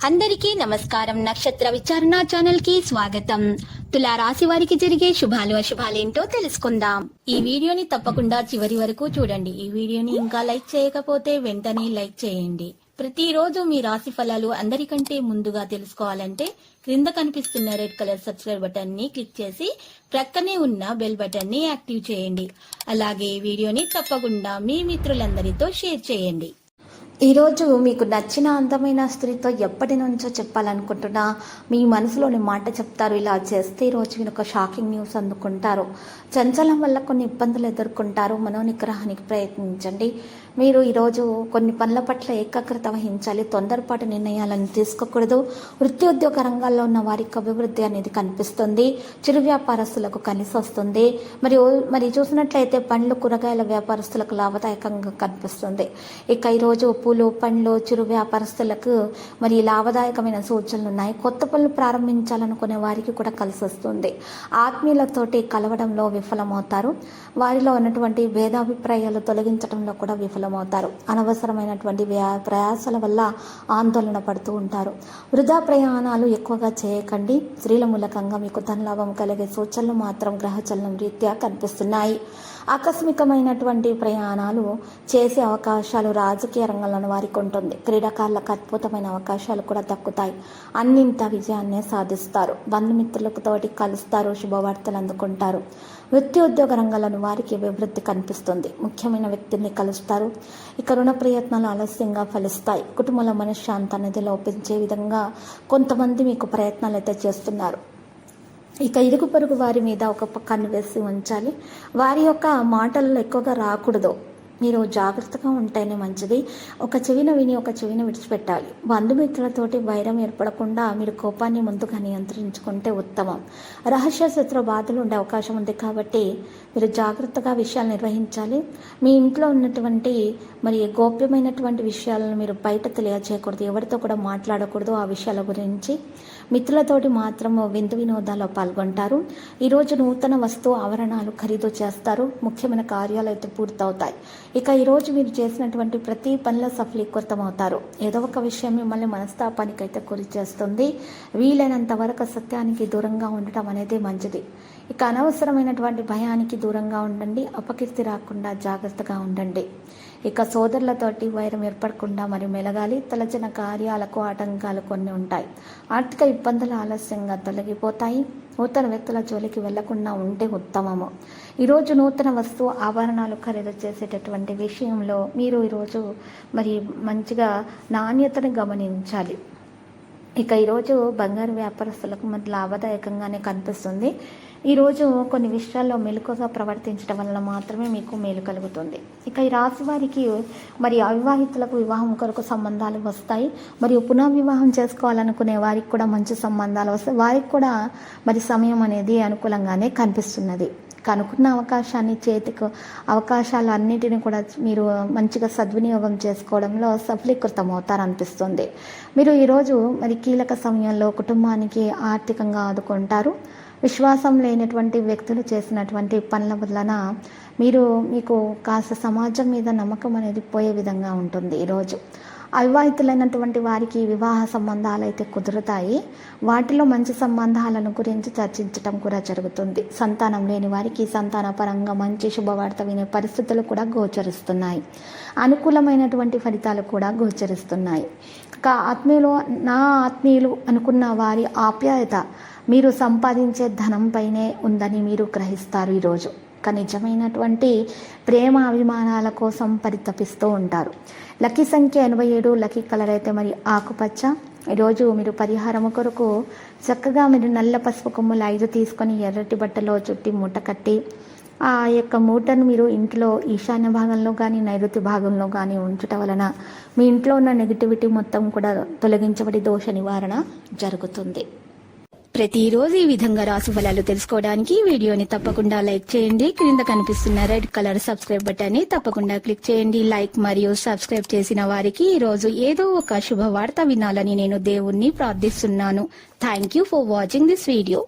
అందరికీ నమస్కారం. నక్షత్ర విచారణ ఛానల్ కి స్వాగతం. తులా రాశి వారికి జరిగే శుభాలు అశుభాలేంటో తెలుసుకుందాం. ఈ వీడియోని తప్పకుండా చివరి వరకు చూడండి. ఈ వీడియోని ఇంకా లైక్ చేయకపోతే వెంటనే లైక్ చేయండి. ప్రతిరోజు మీ రాశి ఫలాలు అందరికంటే ముందుగా తెలుసుకోవాలంటే క్రింద కనిపిస్తున్న రెడ్ కలర్ సబ్స్క్రైబ్ బటన్ ని క్లిక్ చేసి ప్రక్కనే ఉన్న బెల్ బటన్ ని యాక్టివ్ చేయండి. అలాగే ఈ వీడియోని తప్పకుండా మీ మిత్రులందరితో షేర్ చేయండి. ఈరోజు మీకు నచ్చిన అందమైన స్త్రీతో ఎప్పటి నుంచో చెప్పాలనుకుంటున్నా మీ మనసులోని మాట చెప్తారు. ఇలా చేస్తే ఈరోజు మీరు ఒక షాకింగ్ న్యూస్ అందుకుంటారు. చంచలం వల్ల కొన్ని ఇబ్బందులు ఎదుర్కొంటారు. మనోనిగ్రహానికి ప్రయత్నించండి. మీరు ఈరోజు కొన్ని పనుల పట్ల ఏకాగ్రత వహించాలి. తొందరపాటు నిర్ణయాలను తీసుకోకూడదు. వృత్తి ఉద్యోగ రంగాల్లో ఉన్న వారికి అభివృద్ధి అనేది కనిపిస్తుంది. చిరు వ్యాపారస్తులకు కలిసి వస్తుంది. మరి చూసినట్లయితే పండ్లు కూరగాయల వ్యాపారస్తులకు లాభదాయకంగా కనిపిస్తుంది. ఇక ఈరోజు పూలు పండ్లు చిరు వ్యాపారస్తులకు మరి లాభదాయకమైన సూచనలు ఉన్నాయి. కొత్త పనులు ప్రారంభించాలనుకునే వారికి కూడా కలిసి వస్తుంది. ఆత్మీయులతోటి కలవడంలో విఫలమవుతారు. వారిలో ఉన్నటువంటి భేదాభిప్రాయాలు తొలగించడంలో కూడా విఫలమవుతారు. అనవసరమైనటువంటి ప్రయాసాల వల్ల ఆందోళన పడుతూ ఉంటారు. వృధా ప్రయాణాలు ఎక్కువగా చేయకండి. స్త్రీల మూలకంగా మీకు ధనలాభం కలిగే సూచనలు మాత్రం గ్రహచలనం రీత్యా కనిపిస్తున్నాయి. ఆకస్మికమైనటువంటి ప్రయాణాలు చేసే అవకాశాలు రాజకీయ రంగంలోని వారికి ఉంటుంది. క్రీడాకారులకు అద్భుతమైన అవకాశాలు కూడా దక్కుతాయి. అన్నింట విజయాన్నే సాధిస్తారు. బంధుమిత్రులతోటి కలుస్తారు. శుభవార్తలు అందుకుంటారు. వృత్తి ఉద్యోగ రంగంలోని వారికి అభివృద్ధి కనిపిస్తుంది. ముఖ్యమైన వ్యక్తిని కలుస్తారు. ఇక రుణ ప్రయత్నాలు ఆలస్యంగా ఫలిస్తాయి. కుటుంబంలో మనశ్శాంతి అనేది లోపించే విధంగా కొంతమంది మీకు ప్రయత్నాలు అయితే చేస్తున్నారు. ఇక ఇరుగు పొరుగు వారి మీద ఒక కన్ను వేసి ఉంచాలి. వారి యొక్క మాటల్లో ఎక్కువగా రాకూడదు. మీరు జాగ్రత్తగా ఉంటేనే మంచిది. ఒక చెవిన విని ఒక చెవిన విడిచిపెట్టాలి. బంధుమిత్రులతోటి వైరం ఏర్పడకుండా మీరు కోపాన్ని ముందుగా నియంత్రించుకుంటే ఉత్తమం. రహస్య శత్రు బాధలు ఉండే అవకాశం ఉంది కాబట్టి మీరు జాగ్రత్తగా విషయాలు నిర్వహించాలి. మీ ఇంట్లో ఉన్నటువంటి మరి గోప్యమైనటువంటి విషయాలను మీరు బయట తెలియజేయకూడదు. ఎవరితో కూడా మాట్లాడకూడదు ఆ విషయాల గురించి. మిత్రులతోటి మాత్రం విందు వినోదాల్లో పాల్గొంటారు. ఈరోజు నూతన వస్తువు ఆవరణాలు ఖరీదు చేస్తారు. ముఖ్యమైన కార్యాలు అయితే పూర్తవుతాయి. ఇక ఈరోజు మీరు చేసినటువంటి ప్రతి పనిలో సఫలీకృతమవుతారు. ఏదో ఒక విషయం మిమ్మల్ని మనస్తాపానికి అయితే గురి చేస్తుంది. వీలైనంత వరకు సత్యానికి దూరంగా ఉండటం అనేది మంచిది. ఇక అనవసరమైనటువంటి భయానికి దూరంగా ఉండండి. అపకీర్తి రాకుండా జాగ్రత్తగా ఉండండి. ఇక సోదరులతోటి వైరం ఏర్పడకుండా మరి మెలగాలి. తలచిన కార్యాలకు ఆటంకాలు కొన్ని ఉంటాయి. ఆర్థిక ఇబ్బందులు ఆలస్యంగా తొలగిపోతాయి. నూతన వ్యక్తుల జోలికి వెళ్లకుండా ఉంటే ఉత్తమము. ఈరోజు నూతన వస్తువు ఆభరణాలు ఖరీదు చేసేటటువంటి విషయంలో మీరు ఈరోజు మరి మంచిగా నాణ్యతను గమనించాలి. ఇక ఈరోజు బంగారు వ్యాపారస్తులకు మరి లాభదాయకంగానే కనిపిస్తుంది. ఈరోజు కొన్ని విషయాల్లో మెలకుగా ప్రవర్తించడం వలన మాత్రమే మీకు మేలు కలుగుతుంది. ఇక ఈ రాశి వారికి మరి అవివాహితులకు వివాహం కొరకు సంబంధాలు వస్తాయి. మరియు పునర్వివాహం చేసుకోవాలనుకునే వారికి కూడా మంచి సంబంధాలు వస్తాయి. వారికి కూడా మరి సమయం అనేది అనుకూలంగానే కనిపిస్తున్నది. కనుక్కున్న అవకాశాలు అన్నిటిని కూడా మీరు మంచిగా సద్వినియోగం చేసుకోవడంలో సఫలీకృతం అవుతారనిపిస్తుంది. మీరు ఈరోజు మరి కీలక సమయంలో కుటుంబానికి ఆర్థికంగా ఆదుకుంటారు. విశ్వాసం లేనటువంటి వ్యక్తులు చేసినటువంటి పనుల వలన మీకు కాస్త సమాజం మీద నమ్మకం అనేది పోయే విధంగా ఉంటుంది. ఈరోజు అవివాహితులైనటువంటి వారికి వివాహ సంబంధాలు అయితే కుదురుతాయి. వాటిలో మంచి సంబంధాలను గురించి చర్చించటం కూడా జరుగుతుంది. సంతానం లేని వారికి సంతాన పరంగా మంచి శుభవార్త వినే పరిస్థితులు కూడా గోచరిస్తున్నాయి. అనుకూలమైనటువంటి ఫలితాలు కూడా గోచరిస్తున్నాయి. నా ఆత్మీయులు అనుకున్న వారి ఆప్యాయత మీరు సంపాదించే ధనంపైనే ఉందని మీరు గ్రహిస్తారు. ఈరోజు నిజమైనటువంటి ప్రేమ అభిమానాల కోసం పరితపిస్తూ ఉంటారు. లక్కీ సంఖ్య 87. లక్కీ కలర్ అయితే మరి ఆకుపచ్చ. ఈరోజు మీరు పరిహారం కొరకు చక్కగా మీరు నల్ల పసుపు కొమ్ములు 5 తీసుకొని ఎర్రటి బట్టలో చుట్టి మూట కట్టి ఆ యొక్క మూటను మీరు ఇంట్లో ఈశాన్య భాగంలో కానీ నైరుతి భాగంలో కానీ ఉంచటం వలన మీ ఇంట్లో ఉన్న నెగిటివిటీ మొత్తం కూడా తొలగించబడి దోష నివారణ జరుగుతుంది. ప్రతిరోజు ఈ విధంగా రాశి ఫలాలు తెలుసుకోవడానికి వీడియోని తప్పకుండా లైక్ చేయండి. క్రింద కనిపిస్తున్న రెడ్ కలర్ సబ్స్క్రైబ్ బటన్ ని తప్పకుండా క్లిక్ చేయండి. లైక్ మరియు సబ్స్క్రైబ్ చేసిన వారికి ఈ రోజు ఏదో ఒక శుభవార్త వినాలని నేను దేవుణ్ణి ప్రార్థిస్తున్నాను. Thank you for watching this video.